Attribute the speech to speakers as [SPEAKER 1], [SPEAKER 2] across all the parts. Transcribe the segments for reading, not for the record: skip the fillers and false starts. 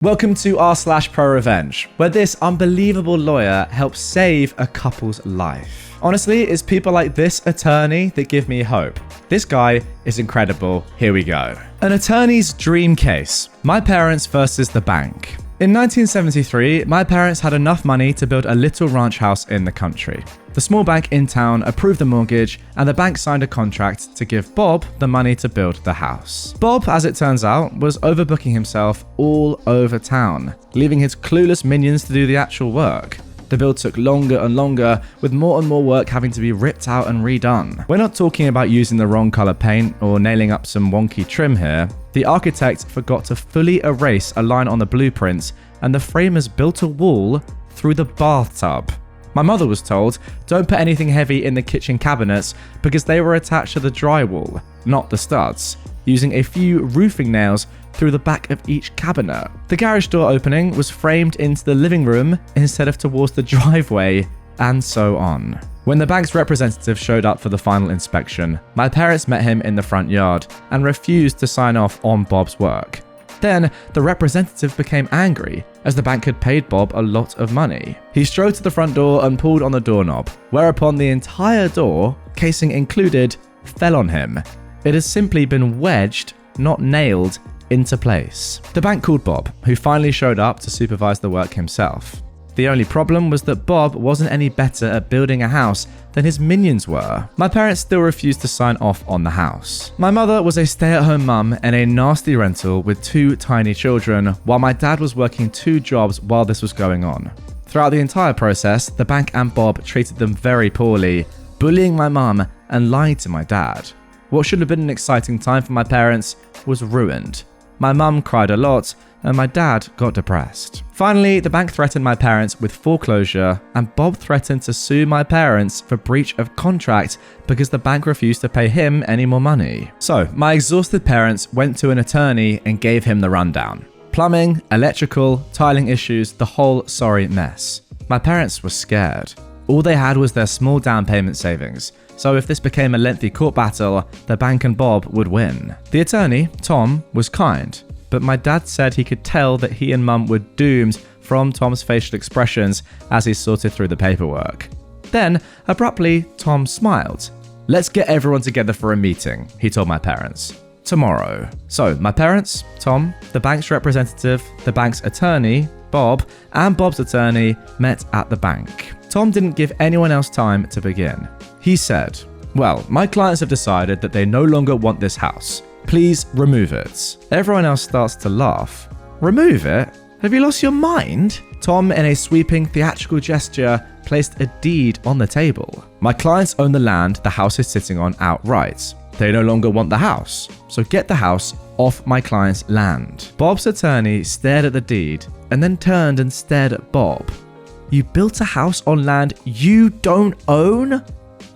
[SPEAKER 1] Welcome to r/ProRevenge, where this unbelievable lawyer helps save a couple's life. Honestly, it's people like this attorney that give me hope. This guy is incredible. Here we go. An attorney's dream case. My parents versus the bank. In 1973, my parents had enough money to build a little ranch house in the country. The small bank in town approved the mortgage, and the bank signed a contract to give Bob the money to build the house. Bob, as it turns out, was overbooking himself all over town, leaving his clueless minions to do the actual work. The build took longer and longer, with more and more work having to be ripped out and redone. We're not talking about using the wrong color paint or nailing up some wonky trim here. The architect forgot to fully erase a line on the blueprints, and the framers built a wall through the bathtub. My mother was told, don't put anything heavy in the kitchen cabinets because they were attached to the drywall, not the studs, using a few roofing nails through the back of each cabinet. The garage door opening was framed into the living room instead of towards the driveway, and so on. When the bank's representative showed up for the final inspection, my parents met him in the front yard and refused to sign off on Bob's work. Then, the representative became angry, as the bank had paid Bob a lot of money. He strode to the front door and pulled on the doorknob, whereupon the entire door, casing included, fell on him. It has simply been wedged, not nailed, into place. The bank called Bob, who finally showed up to supervise the work himself. The only problem was that Bob wasn't any better at building a house than his minions were. My parents still refused to sign off on the house. My mother was a stay-at-home mum in a nasty rental with 2 tiny children, while my dad was working 2 jobs while this was going on. Throughout the entire process, the bank and Bob treated them very poorly, bullying my mum and lying to my dad. What should have been an exciting time for my parents was ruined. My mum cried a lot, and my dad got depressed. Finally, the bank threatened my parents with foreclosure, and Bob threatened to sue my parents for breach of contract because the bank refused to pay him any more money. So, my exhausted parents went to an attorney and gave him the rundown. Plumbing, electrical, tiling issues, the whole sorry mess. My parents were scared. All they had was their small down payment savings, so if this became a lengthy court battle, the bank and Bob would win. The attorney, Tom, was kind, but my dad said he could tell that he and Mum were doomed from Tom's facial expressions as he sorted through the paperwork. Then, abruptly, Tom smiled. "Let's get everyone together for a meeting," he told my parents. "Tomorrow." So, my parents, Tom, the bank's representative, the bank's attorney, Bob, and Bob's attorney met at the bank. Tom didn't give anyone else time to begin. He said, "Well, my clients have decided that they no longer want this house. Please remove it." Everyone else starts to laugh. "Remove it? Have you lost your mind?" Tom, in a sweeping theatrical gesture, placed a deed on the table. "My clients own the land the house is sitting on outright. They no longer want the house, so get the house off my client's land." Bob's attorney stared at the deed and then turned and stared at Bob. "You built a house on land you don't own?"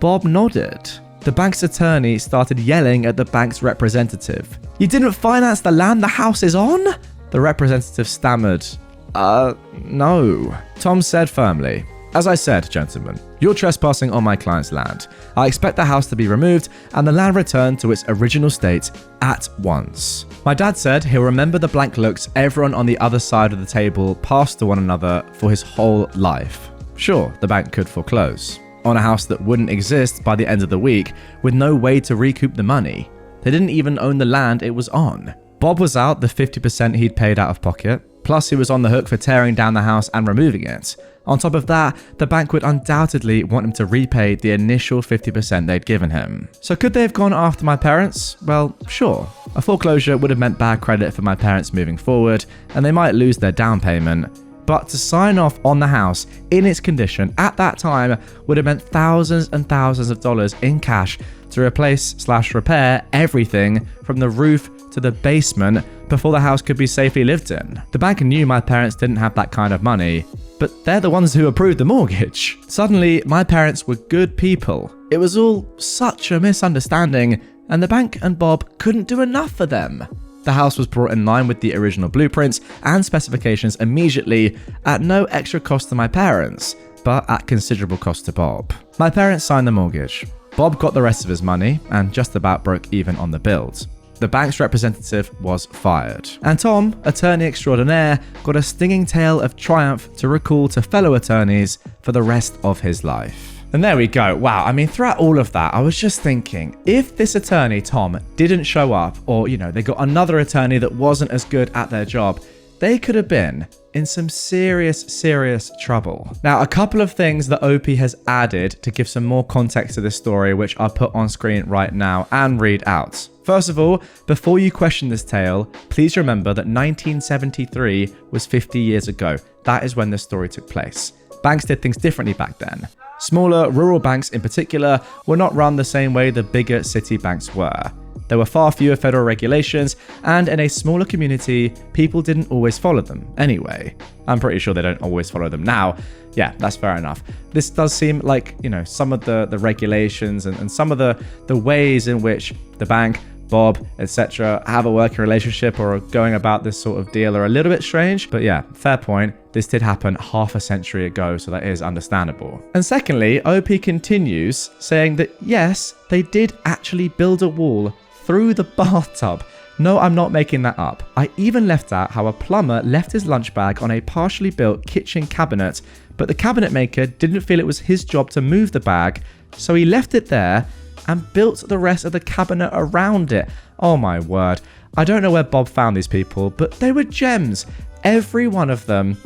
[SPEAKER 1] Bob nodded. The bank's attorney started yelling at the bank's representative. "You didn't finance the land the house is on?" The representative stammered, No. Tom said firmly, "As I said, gentlemen, you're trespassing on my client's land. I expect the house to be removed and the land returned to its original state at once." My dad said he'll remember the blank looks everyone on the other side of the table passed to one another for his whole life. Sure, the bank could foreclose on a house that wouldn't exist by the end of the week, with no way to recoup the money. They didn't even own the land it was on. Bob was out the 50% he'd paid out of pocket, plus he was on the hook for tearing down the house and removing it. On top of that, the bank would undoubtedly want him to repay the initial 50% they'd given him. So could they have gone after my parents? Well, sure. A foreclosure would have meant bad credit for my parents moving forward, and they might lose their down payment. But to sign off on the house in its condition at that time would have meant thousands and thousands of dollars in cash to replace/repair everything from the roof to the basement before the house could be safely lived in. The bank knew my parents didn't have that kind of money, but they're the ones who approved the mortgage. Suddenly, my parents were good people. It was all such a misunderstanding, and the bank and Bob couldn't do enough for them. The house was brought in line with the original blueprints and specifications immediately at no extra cost to my parents, but at considerable cost to Bob. My parents signed the mortgage. Bob got the rest of his money and just about broke even on the build. The bank's representative was fired. And Tom, attorney extraordinaire, got a stinging tale of triumph to recall to fellow attorneys for the rest of his life. And there we go. Wow. I mean, throughout all of that, I was just thinking, if this attorney, Tom, didn't show up, or, they got another attorney that wasn't as good at their job, they could have been in some serious trouble. Now, a couple of things that OP has added to give some more context to this story, which I'll put on screen right now and read out. First of all, before you question this tale, please remember that 1973 was 50 years ago. That is when this story took place. Banks did things differently back then. Smaller, rural banks in particular were not run the same way the bigger city banks were. There were far fewer federal regulations, and in a smaller community, people didn't always follow them anyway. I'm pretty sure they don't always follow them now. Yeah, that's fair enough. This does seem like, some of the regulations and some of the ways in which the bank, Bob, etc. have a working relationship or are going about this sort of deal are a little bit strange. But yeah, fair point. This did happen half a century ago, so that is understandable. And secondly, OP continues saying that yes, they did actually build a wall through the bathtub. No, I'm not making that up. I even left out how a plumber left his lunch bag on a partially built kitchen cabinet, but the cabinet maker didn't feel it was his job to move the bag, so he left it there and built the rest of the cabinet around it. Oh my word. I don't know where Bob found these people, but they were gems. Every one of them.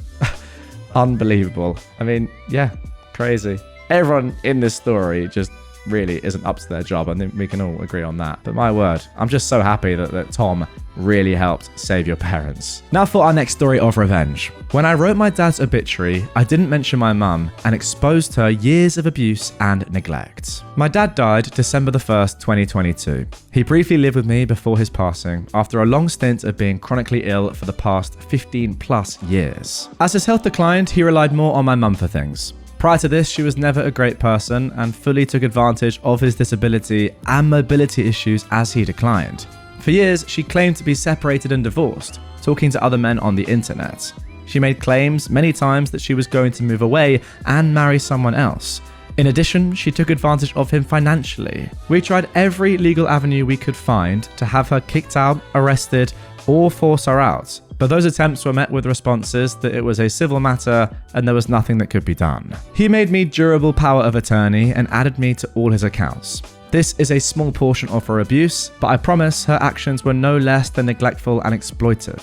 [SPEAKER 1] Unbelievable. I mean, yeah, crazy. Everyone in this story just really isn't up to their job. I think we can all agree on that. But my word, I'm just so happy that Tom really helped save your parents. Now for our next story of revenge. When I wrote my dad's obituary, I didn't mention my mum and exposed her years of abuse and neglect. My dad died December the 1st, 2022. He briefly lived with me before his passing after a long stint of being chronically ill for the past 15 plus years. As his health declined, he relied more on my mum for things. Prior to this, she was never a great person and fully took advantage of his disability and mobility issues as he declined. For years, she claimed to be separated and divorced, talking to other men on the internet. She made claims many times that she was going to move away and marry someone else. In addition, she took advantage of him financially. We tried every legal avenue we could find to have her kicked out, arrested, or force her out. But those attempts were met with responses that it was a civil matter and there was nothing that could be done. He made me durable power of attorney and added me to all his accounts. This is a small portion of her abuse, but I promise her actions were no less than neglectful and exploitive.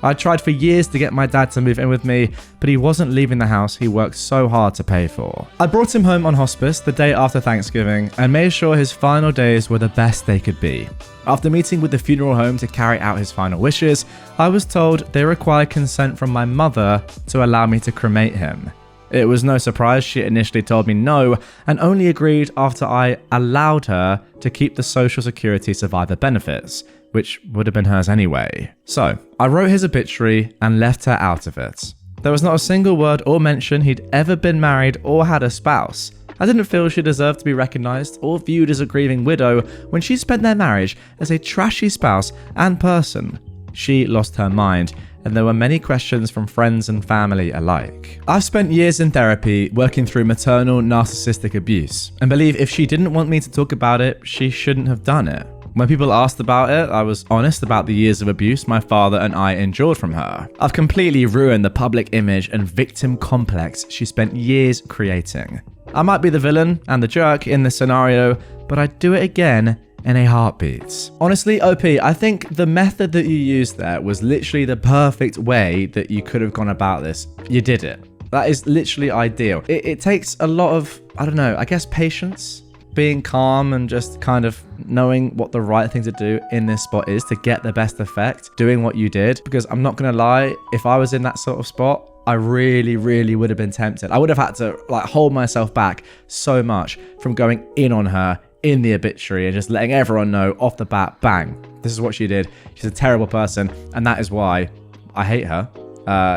[SPEAKER 1] I tried for years to get my dad to move in with me, but he wasn't leaving the house he worked so hard to pay for. I brought him home on hospice the day after Thanksgiving and made sure his final days were the best they could be. After meeting with the funeral home to carry out his final wishes, I was told they required consent from my mother to allow me to cremate him. It was no surprise she initially told me no and only agreed after I allowed her to keep the Social Security survivor benefits, which would have been hers anyway. So, I wrote his obituary and left her out of it. There was not a single word or mention he'd ever been married or had a spouse. I didn't feel she deserved to be recognised or viewed as a grieving widow when she spent their marriage as a trashy spouse and person. She lost her mind, and there were many questions from friends and family alike. I've spent years in therapy working through maternal narcissistic abuse, and believe if she didn't want me to talk about it, she shouldn't have done it. When people asked about it, I was honest about the years of abuse my father and I endured from her. I've completely ruined the public image and victim complex she spent years creating. I might be the villain and the jerk in this scenario, but I'd do it again in a heartbeat. Honestly, OP, I think the method that you used there was literally the perfect way that you could have gone about this. You did it. That is literally ideal. It takes a lot of, I don't know, I guess patience, being calm and just kind of knowing what the right thing to do in this spot is to get the best effect, doing what you did. Because I'm not going to lie, if I was in that sort of spot, I really would have been tempted. I would have had to hold myself back so much from going in on her in the obituary and just letting everyone know off the bat, bang, this is what she did. She's a terrible person and that is why I hate her,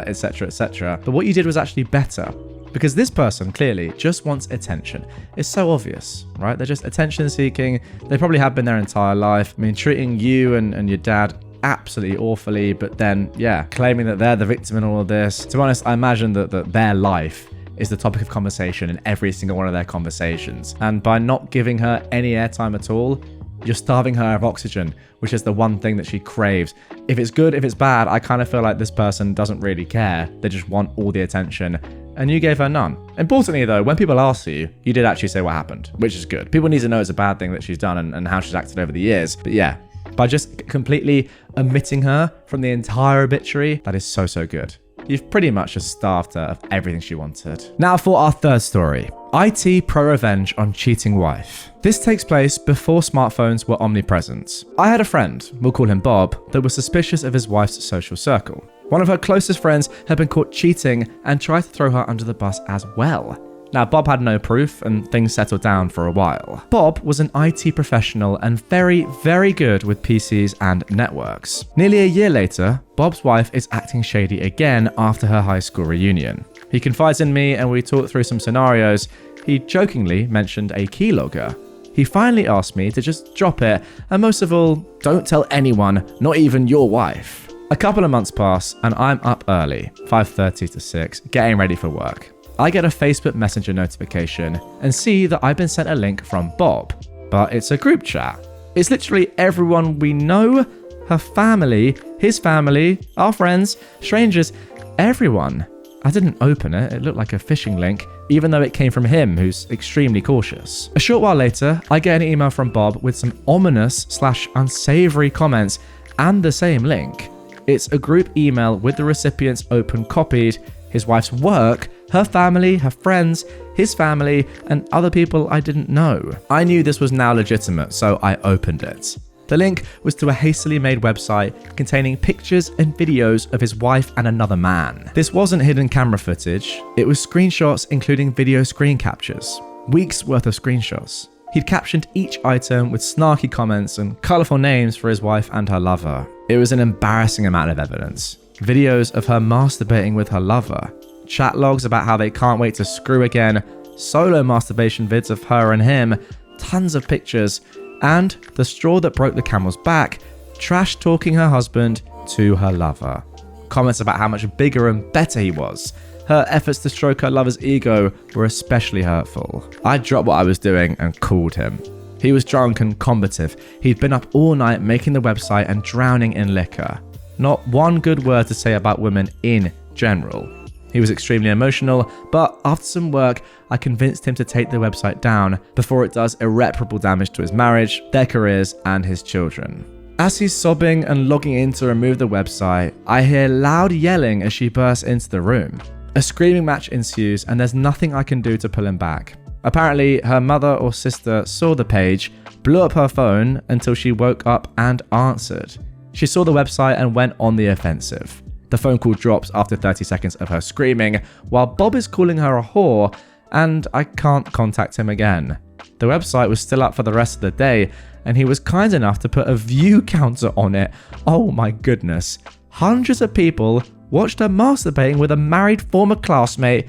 [SPEAKER 1] etc, etc. But what you did was actually better, because this person clearly just wants attention. It's so obvious, right? They're just attention seeking. They probably have been their entire life. I mean, treating you and your dad absolutely awfully, but then, yeah, claiming that they're the victim in all of this. To be honest, I imagine that their life is the topic of conversation in every single one of their conversations. And by not giving her any airtime at all, You're starving her of oxygen, which is the one thing that she craves. If it's good, if it's bad, I kind of feel like this person doesn't really care. They just want all the attention. And you gave her none. Importantly though, when people ask you, you did actually say what happened, which is good. People need to know it's a bad thing that she's done and how she's acted over the years. But yeah, by just completely omitting her from the entire obituary, that is so, so good. You've pretty much just starved her of everything she wanted. Now for our third story. IT pro-revenge on cheating wife. This takes place before smartphones were omnipresent. I had a friend, we'll call him Bob, that was suspicious of his wife's social circle. One of her closest friends had been caught cheating and tried to throw her under the bus as well. Now, Bob had no proof and things settled down for a while. Bob was an IT professional and very, very good with PCs and networks. Nearly a year later, Bob's wife is acting shady again after her high school reunion. He confides in me and we talk through some scenarios. He jokingly mentioned a keylogger. He finally asked me to just drop it, and most of all, don't tell anyone, not even your wife. A couple of months pass and I'm up early, 5:30 to 6, getting ready for work. I get a Facebook Messenger notification and see that I've been sent a link from Bob, but it's a group chat. It's literally everyone we know, her family, his family, our friends, strangers, everyone. I didn't open it looked like a phishing link, even though it came from him, who's extremely cautious. A short while later, I get an email from Bob with some ominous/unsavory comments and the same link. It's a group email with the recipients open copied, his wife's work, her family, her friends, his family, and other people I didn't know. I knew this was now legitimate, so I opened it. The link was to a hastily made website containing pictures and videos of his wife and another man. This wasn't hidden camera footage, it was screenshots including video screen captures. Weeks worth of screenshots. He'd captioned each item with snarky comments and colourful names for his wife and her lover. It was an embarrassing amount of evidence. Videos of her masturbating with her lover, chat logs about how they can't wait to screw again, solo masturbation vids of her and him, tons of pictures, and the straw that broke the camel's back, trash talking her husband to her lover. Comments about how much bigger and better he was. Her efforts to stroke her lover's ego were especially hurtful. I dropped what I was doing and called him. He was drunk and combative. He'd been up all night making the website and drowning in liquor. Not one good word to say about women in general. He was extremely emotional, but after some work, I convinced him to take the website down before it does irreparable damage to his marriage, their careers, and his children. As he's sobbing and logging in to remove the website, I hear loud yelling as she bursts into the room. A screaming match ensues and there's nothing I can do to pull him back. Apparently, her mother or sister saw the page, blew up her phone until she woke up and answered. She saw the website and went on the offensive. The phone call drops after 30 seconds of her screaming, while Bob is calling her a whore, and I can't contact him again. The website was still up for the rest of the day, and he was kind enough to put a view counter on it. Oh my goodness. Hundreds of people watched her masturbating with a married former classmate.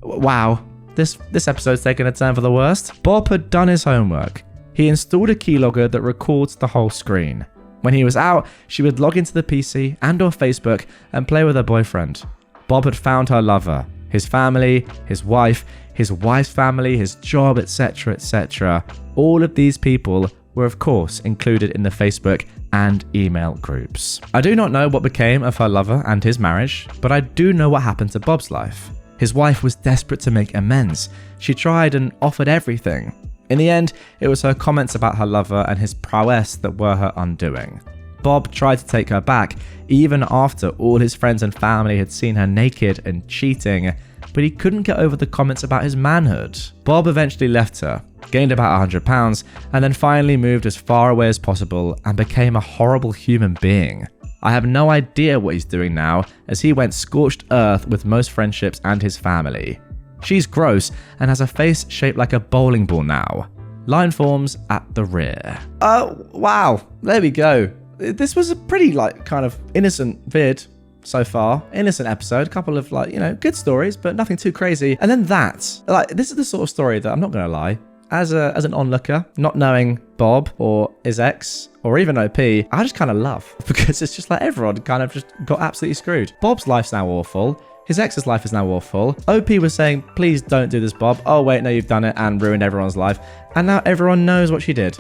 [SPEAKER 1] Wow, this episode's taken a turn for the worst. Bob had done his homework. He installed a keylogger that records the whole screen. When he was out, she would log into the PC and or Facebook and play with her boyfriend. Bob had found her lover, his family, his wife's family, his job, etc., etc. All of these people were of course included in the Facebook and email groups. I do not know what became of her lover and his marriage, but I do know what happened to Bob's life. His wife was desperate to make amends. She tried and offered everything. In the end, it was her comments about her lover and his prowess that were her undoing. Bob tried to take her back, even after all his friends and family had seen her naked and cheating, but he couldn't get over the comments about his manhood. Bob eventually left her, gained about £100, and then finally moved as far away as possible and became a horrible human being. I have no idea what he's doing now, as he went scorched earth with most friendships and his family. She's gross and has a face shaped like a bowling ball now. Line forms at the rear. Wow. There we go. This was a pretty kind of innocent vid so far. Innocent episode. A couple of good stories, but nothing too crazy. And then this is the sort of story that I'm not going to lie. As an onlooker, not knowing Bob or his ex or even OP, I just kind of love because it's just like everyone kind of just got absolutely screwed. Bob's life's now awful. His ex's life is now awful. OP was saying, please don't do this, Bob. Oh, wait, no, you've done it and ruined everyone's life. And now everyone knows what she did.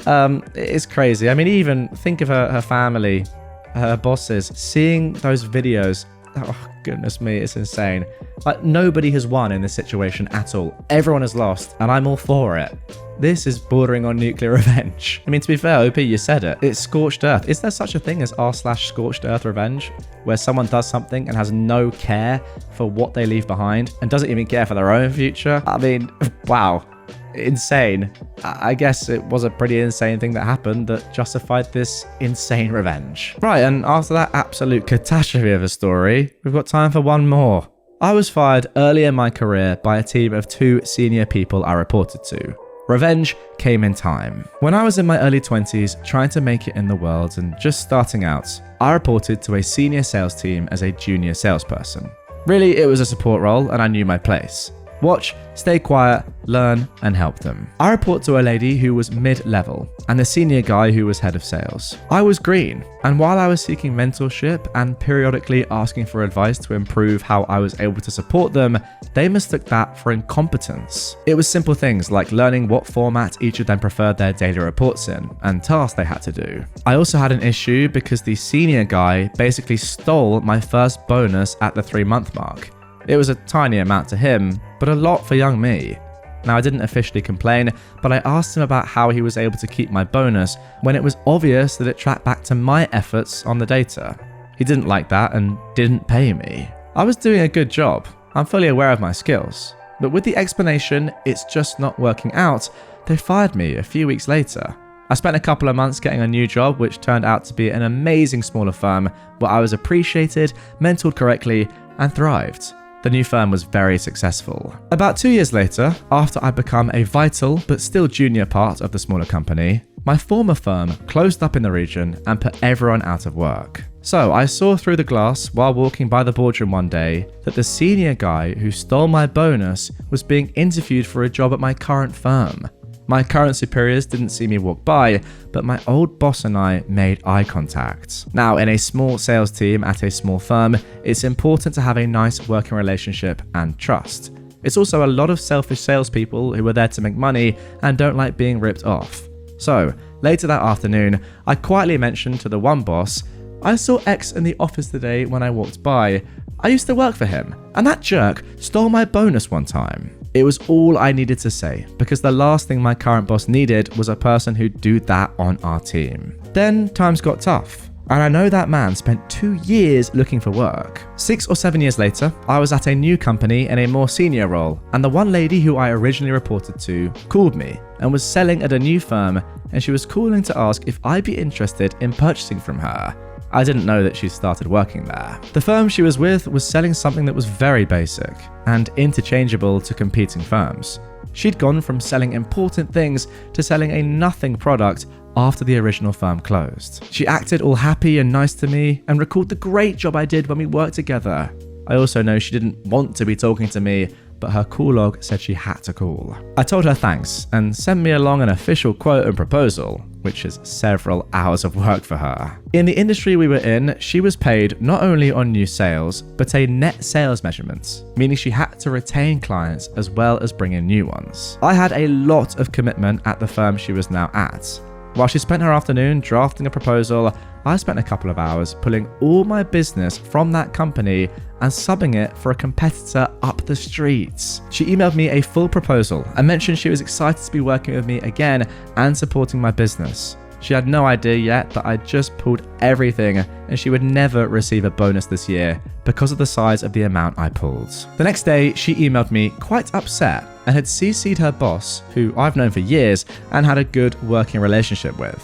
[SPEAKER 1] It's crazy. I mean, even think of her family, her bosses, seeing those videos. Oh, goodness me, it's insane. Like, nobody has won in this situation at all. Everyone has lost, and I'm all for it. This is bordering on nuclear revenge. I mean, to be fair, OP, you said it. It's scorched earth. Is there such a thing as r/scorched earth revenge? Where someone does something and has no care for what they leave behind and doesn't even care for their own future? I mean, wow. Insane. I guess it was a pretty insane thing that happened that justified this insane revenge. Right, and after that absolute catastrophe of a story, we've got time for one more. I was fired early in my career by a team of 2 senior people I reported to. Revenge came in time. When I was in my early 20s, trying to make it in the world and just starting out, I reported to a senior sales team as a junior salesperson. Really, it was a support role and I knew my place. Watch, stay quiet, learn, and help them. I report to a lady who was mid-level and the senior guy who was head of sales. I was green, and while I was seeking mentorship and periodically asking for advice to improve how I was able to support them, they mistook that for incompetence. It was simple things like learning what format each of them preferred their daily reports in and tasks they had to do. I also had an issue because the senior guy basically stole my first bonus at the 3-month mark. It was a tiny amount to him, but a lot for young me. Now, I didn't officially complain, but I asked him about how he was able to keep my bonus when it was obvious that it tracked back to my efforts on the data. He didn't like that and didn't pay me. I was doing a good job. I'm fully aware of my skills. But with the explanation, it's just not working out, they fired me a few weeks later. I spent a couple of months getting a new job, which turned out to be an amazing smaller firm where I was appreciated, mentored correctly, and thrived. The new firm was very successful. About 2 years later, after I'd become a vital but still junior part of the smaller company, my former firm closed up in the region and put everyone out of work. So I saw through the glass while walking by the boardroom one day that the senior guy who stole my bonus was being interviewed for a job at my current firm. My current superiors didn't see me walk by, but my old boss and I made eye contact. Now, in a small sales team at a small firm, it's important to have a nice working relationship and trust. It's also a lot of selfish salespeople who are there to make money and don't like being ripped off. So, later that afternoon, I quietly mentioned to the one boss, I saw X in the office today when I walked by. I used to work for him, and that jerk stole my bonus one time. It was all I needed to say, because the last thing my current boss needed was a person who'd do that on our team. Then times got tough, and I know that man spent 2 years looking for work. 6 or 7 years later, I was at a new company in a more senior role, and the one lady who I originally reported to called me and was selling at a new firm, and she was calling to ask if I'd be interested in purchasing from her. I didn't know that she started working there. The firm she was with was selling something that was very basic and interchangeable to competing firms. She'd gone from selling important things to selling a nothing product after the original firm closed. She acted all happy and nice to me and recalled the great job I did when we worked together. I also know she didn't want to be talking to me, but her call log said she had to call. I told her thanks and sent me along an official quote and proposal, which is several hours of work for her. In the industry we were in, she was paid not only on new sales, but a net sales measurement, meaning she had to retain clients as well as bring in new ones. I had a lot of commitment at the firm she was now at. While she spent her afternoon drafting a proposal, I spent a couple of hours pulling all my business from that company and subbing it for a competitor up the streets. She emailed me a full proposal and mentioned she was excited to be working with me again and supporting my business. She had no idea yet that I just pulled everything and she would never receive a bonus this year because of the size of the amount I pulled. The next day, she emailed me quite upset and had CC'd her boss, who I've known for years and had a good working relationship with.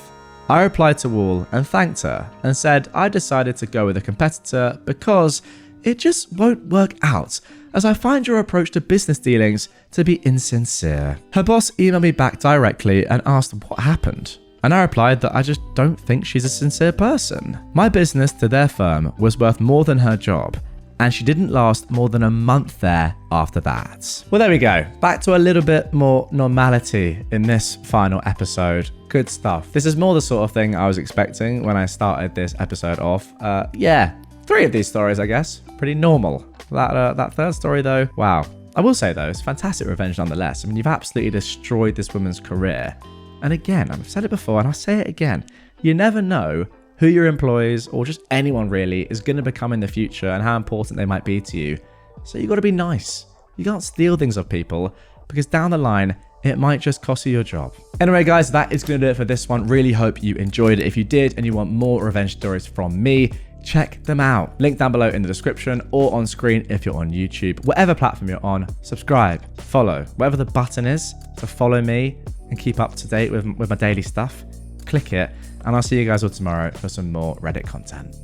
[SPEAKER 1] I replied to all and thanked her and said I decided to go with a competitor because it just won't work out, as I find your approach to business dealings to be insincere. Her boss emailed me back directly and asked what happened, and I replied that I just don't think she's a sincere person. My business to their firm was worth more than her job, and she didn't last more than a month there after that. Well, there we go. Back to a little bit more normality in this final episode. Good stuff. This is more the sort of thing I was expecting when I started this episode off. 3 of these stories, I guess. Pretty normal. That third story though, wow. I will say though, it's fantastic revenge nonetheless. I mean, you've absolutely destroyed this woman's career. And again, I've said it before and I'll say it again, you never know who your employees or just anyone really is going to become in the future and how important they might be to you. So you got to be nice. You can't steal things off people because down the line, it might just cost you your job. Anyway, guys, that is going to do it for this one. Really hope you enjoyed it. If you did and you want more revenge stories from me, check them out. Link down below in the description or on screen if you're on YouTube. Whatever platform you're on, subscribe, follow, whatever the button is to follow me and keep up to date with my daily stuff. Click it, and I'll see you guys all tomorrow for some more Reddit content.